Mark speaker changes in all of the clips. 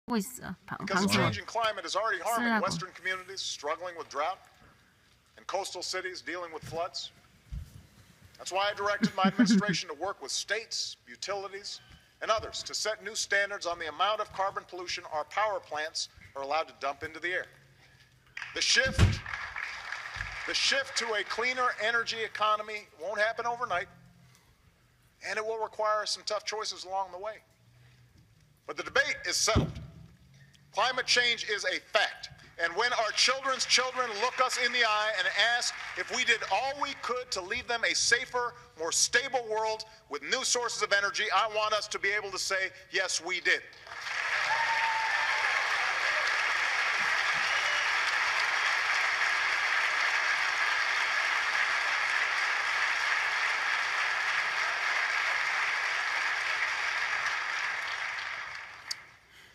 Speaker 1: Because the changing climate is already harming Western communities struggling with drought and coastal cities dealing with floods. That's why I directed my administration to work with states, utilities, and others to set new standards on the amount of carbon pollution our power plants are allowed to dump into the air. The shift to a cleaner energy economy won't happen overnight, and it will require some tough choices along the way. But the debate is settled. Climate change is a fact. And when our children's children look us in the eye and ask if we did all we could to leave them a safer, more stable world with new sources of energy, I want us to be able to say, yes, we did.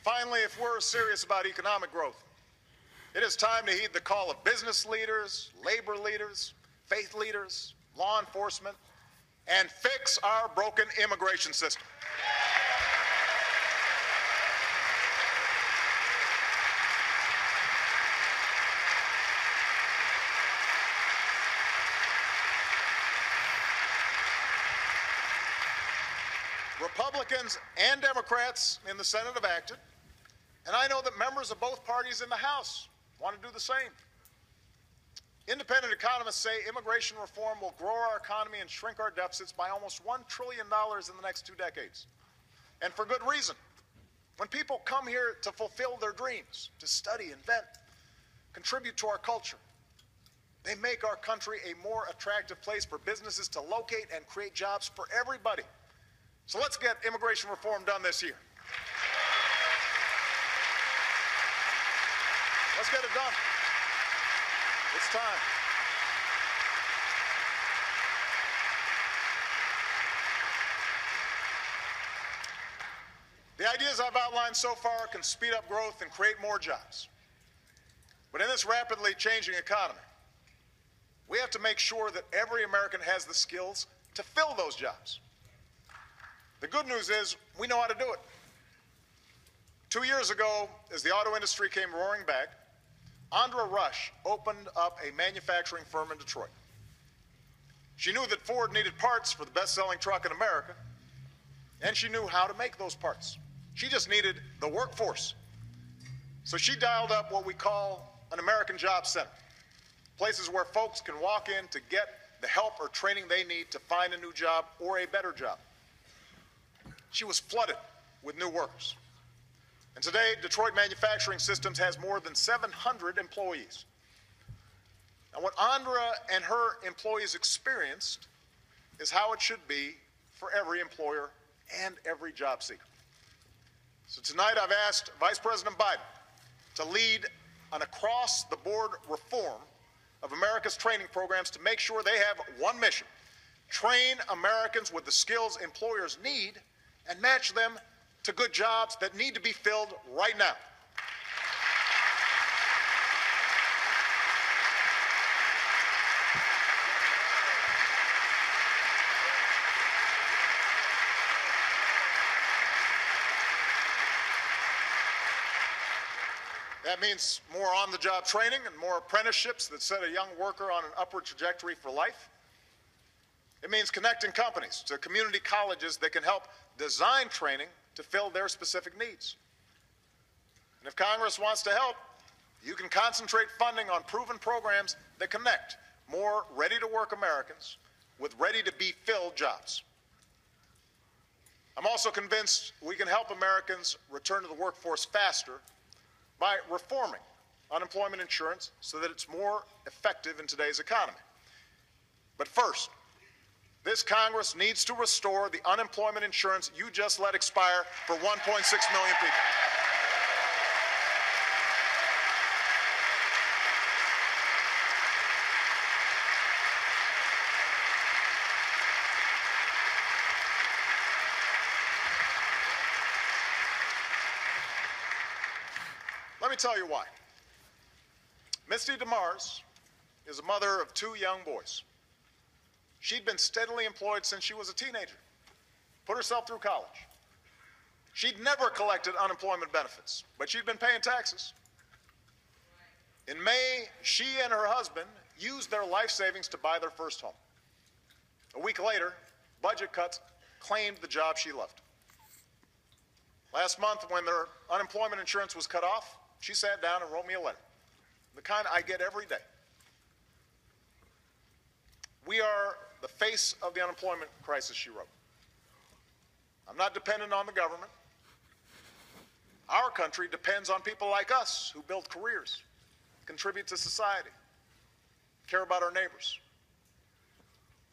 Speaker 1: Finally, if we're serious about economic growth, it is time to heed the call of business leaders, labor leaders, faith leaders, law enforcement, and fix our broken immigration system. Republicans and Democrats in the Senate have acted, and I know that members of both parties in the House want to do the same. Independent economists say immigration reform will grow our economy and shrink our deficits by almost $1 trillion in the next 2 decades. And for good reason. When people come here to fulfill their dreams, to study, invent, contribute to our culture, they make our country a more attractive place for businesses to locate and create jobs for everybody. So let's get immigration reform done this year. Let's get it done. It's time. The ideas I've outlined so far can speed up growth and create more jobs. But in this rapidly changing economy, we have to make sure that every American has the skills to fill those jobs. The good news is we know how to do it. 2 years ago, as the auto industry came roaring back, Andra Rush opened up a manufacturing firm in Detroit. She knew that Ford needed parts for the best-selling truck in America, and she knew how to make those parts. She just needed the workforce. So she dialed up what we call an American Job Center, places where folks can walk in to get the help or training they need to find a new job or a better job. She was flooded with new workers. And today, Detroit Manufacturing Systems has more than 700 employees. Now, what Andra and her employees experienced is how it should be for every employer and every job seeker. So tonight, I've asked Vice President Biden to lead an across-the-board reform of America's training programs to make sure they have one mission: train Americans with the skills employers need and match them to good jobs that need to be filled right now. That means more on-the-job training and more apprenticeships that set a young worker on an upward trajectory for life. It means connecting companies to community colleges that can help design training to fill their specific needs. And if Congress wants to help, you can concentrate funding on proven programs that connect more ready-to-work Americans with ready-to-be-filled jobs. I'm also convinced we can help Americans return to the workforce faster by reforming unemployment insurance so that it's more effective in today's economy. But first, this Congress needs to restore the unemployment insurance you just let expire for 1.6 million people. Let me tell you why. Misty DeMars is a mother of 2 young boys. She'd been steadily employed since she was a teenager, put herself through college. She'd never collected unemployment benefits, but she'd been paying taxes. In May, she and her husband used their life savings to buy their first home. A week later, budget cuts claimed the job she loved. Last month, when their unemployment insurance was cut off, she sat down and wrote me a letter, the kind I get every day. We are the face of the unemployment crisis, she wrote. I'm not dependent on the government. Our country depends on people like us who build careers, contribute to society, care about our neighbors.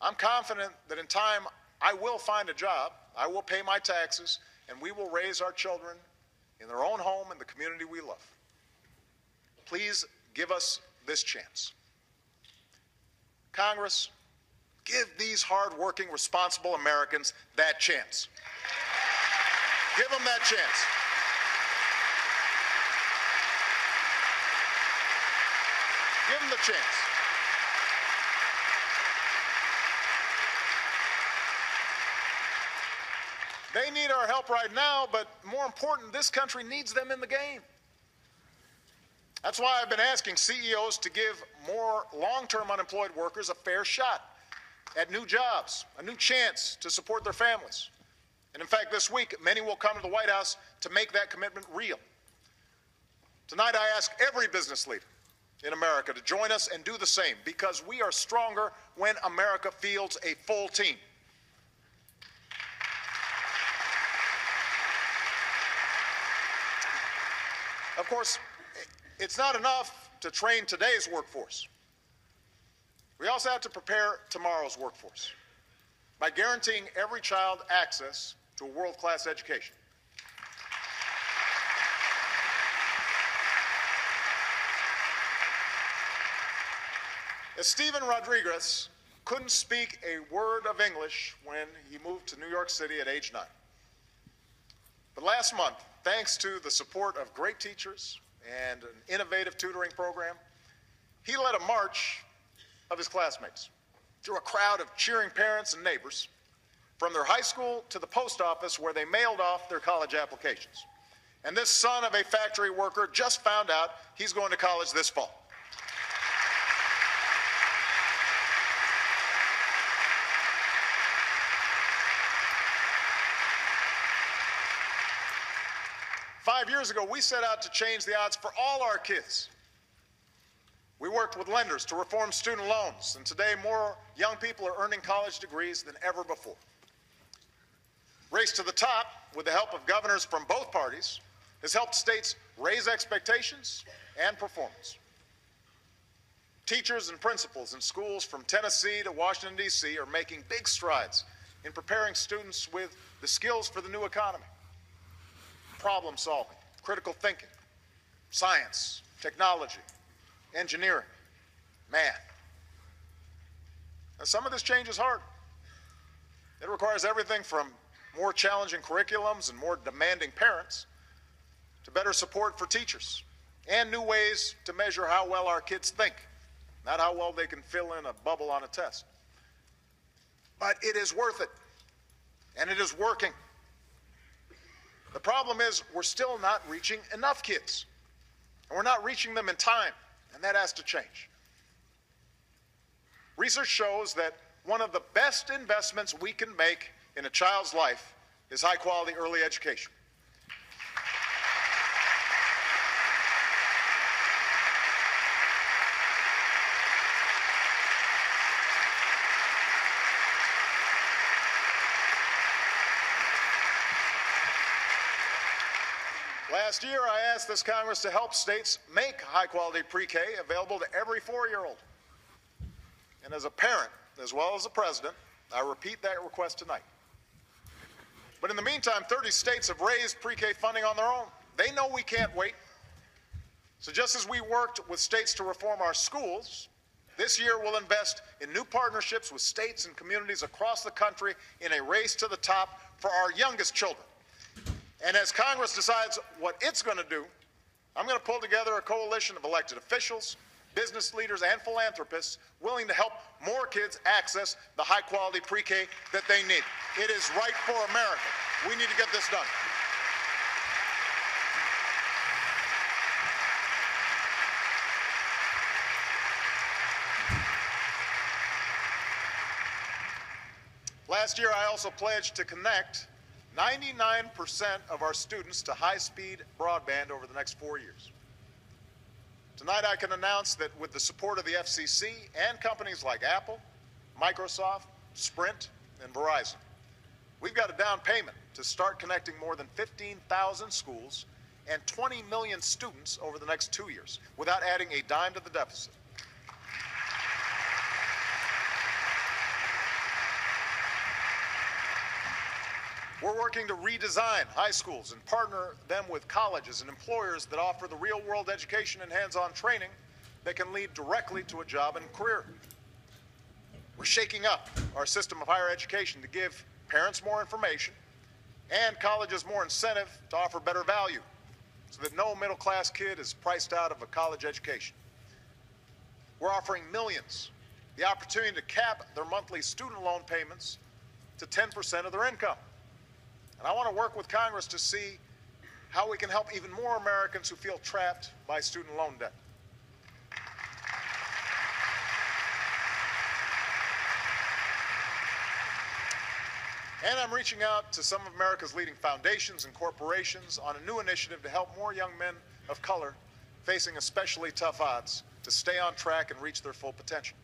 Speaker 1: I'm confident that in time I will find a job, I will pay my taxes, and we will raise our children in their own home and the community we love. Please give us this chance. Congress, give these hard-working, responsible Americans that chance. Give them that chance. Give them the chance. They need our help right now, but more important, this country needs them in the game. That's why I've been asking CEOs to give more long-term unemployed workers a fair shot at new jobs, a new chance to support their families. And in fact, this week, many will come to the White House to make that commitment real. Tonight, I ask every business leader in America to join us and do the same, because we are stronger when America fields a full team. Of course, it's not enough to train today's workforce. We also have to prepare tomorrow's workforce by guaranteeing every child access to a world-class education. Estevan Rodriguez couldn't speak a word of English when he moved to New York City at age 9. But last month, thanks to the support of great teachers and an innovative tutoring program, he led a march of his classmates through a crowd of cheering parents and neighbors from their high school to the post office where they mailed off their college applications. And this son of a factory worker just found out he's going to college this fall. Five years ago, we set out to change the odds for all our kids. We worked with lenders to reform student loans, and today more young people are earning college degrees than ever before. Race to the Top, with the help of governors from both parties, has helped states raise expectations and performance. Teachers and principals in schools from Tennessee to Washington, D.C. are making big strides in preparing students with the skills for the new economy: problem solving, critical thinking, science, technology, engineering, math. And some of this change is hard. It requires everything from more challenging curriculums and more demanding parents to better support for teachers and new ways to measure how well our kids think, not how well they can fill in a bubble on a test. But it is worth it, and it is working. The problem is we're still not reaching enough kids, and we're not reaching them in time, and that has to change. Research shows that one of the best investments we can make in a child's life is high-quality early education. Last year, I asked this Congress to help states make high-quality pre-K available to every 4-year-old. And as a parent, as well as a president, I repeat that request tonight. But in the meantime, 30 states have raised pre-K funding on their own. They know we can't wait. So just as we worked with states to reform our schools, this year we'll invest in new partnerships with states and communities across the country in a race to the top for our youngest children. And as Congress decides what it's going to do, I'm going to pull together a coalition of elected officials, business leaders, and philanthropists willing to help more kids access the high-quality pre-K that they need. It is right for America. We need to get this done. Last year, I also pledged to connect 99% of our students to high-speed broadband over the next 4 years. Tonight, I can announce that with the support of the FCC and companies like Apple, Microsoft, Sprint, and Verizon, we've got a down payment to start connecting more than 15,000 schools and 20 million students over the next 2 years without adding a dime to the deficit. We're working to redesign high schools and partner them with colleges and employers that offer the real-world education and hands-on training that can lead directly to a job and career. We're shaking up our system of higher education to give parents more information and colleges more incentive to offer better value so that no middle-class kid is priced out of a college education. We're offering millions the opportunity to cap their monthly student loan payments to 10% of their income. And I want to work with Congress to see how we can help even more Americans who feel trapped by student loan debt. And I'm reaching out to some of America's leading foundations and corporations on a new initiative to help more young men of color facing especially tough odds to stay on track and reach their full potential.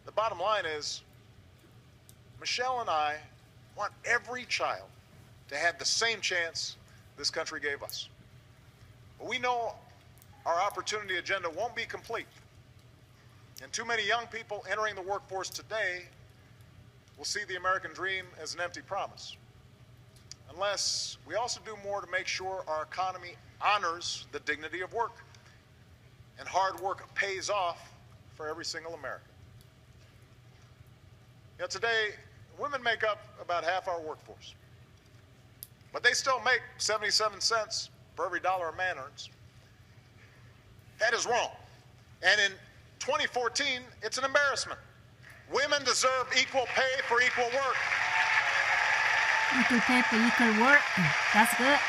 Speaker 1: The bottom line is, Michelle and I want every child to have the same chance this country gave us. But we know our opportunity agenda won't be complete. And too many young people entering the workforce today will see the American dream as an empty promise, unless we also do more to make sure our economy honors the dignity of work and hard work pays off for every single American. You know, today, women make up about half our workforce, but they still make 77 cents for every dollar a man earns. That is wrong. And in 2014, it's an embarrassment. Women deserve equal pay for equal work.
Speaker 2: Equal pay for equal work. That's good.